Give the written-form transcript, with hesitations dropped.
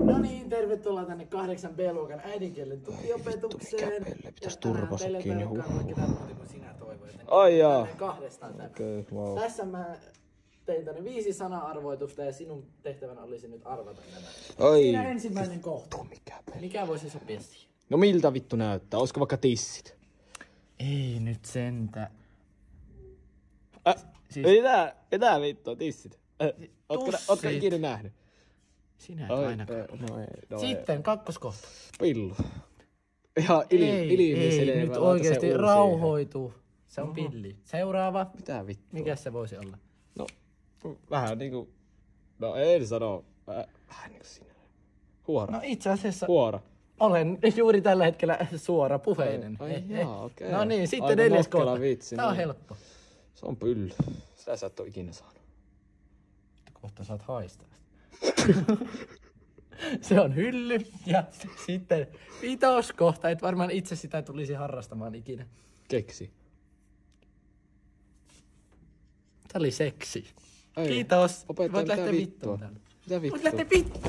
No niin, tervetuloa tänne 8B-luokan äidinkielen tukiopetukseen. Mikä pitäis turpansa kiinni, Ketään muuta kuin sinä toivoit. Ai jaa. Kahdestaan tänne. Okei, wow. Tässä mä tein tänne 5 sana-arvoitusta ja sinun tehtävänä olisi nyt arvata nämä. Ai. Siinä ensimmäinen kohta. Mikä voisi sopia siihen? No miltä vittu näyttää? Olisiko vaikka tissit? Ei nyt sentä. Siis... Mitä vittua, tissit? Ootko ikinä nähnyt? Sinä et ainakaan. Sitten kakkoskohta. Pillu. Ihan ilmiselvä. Ei, nyt oikeesti rauhoituu. Se on pilli. Seuraava. Mitä vittua? Mikäs se voisi olla? No, vähän niinku... No en sano. Vähän niinku sinä. Huora. No itse asiassa... Huora. Olen juuri tällä hetkellä suora puheinen. Ai jaa, okei. No niin, sitten aika 4. nokkela kohta. vitsi, Tää on niin. helppo. Se on pylly. Sitä sä et oo ikinä saanut. Kohta saat haistaa. Se on hylly ja sitten 5. kohta. Et varmaan itse sitä tulisi harrastamaan ikinä. Keksi. Tää oli seksi. Ei. Kiitos. Opettaja, Voit mitä lähteä vittua? vittuun täällä. Mitä vittua? Voit lähteä vittuun.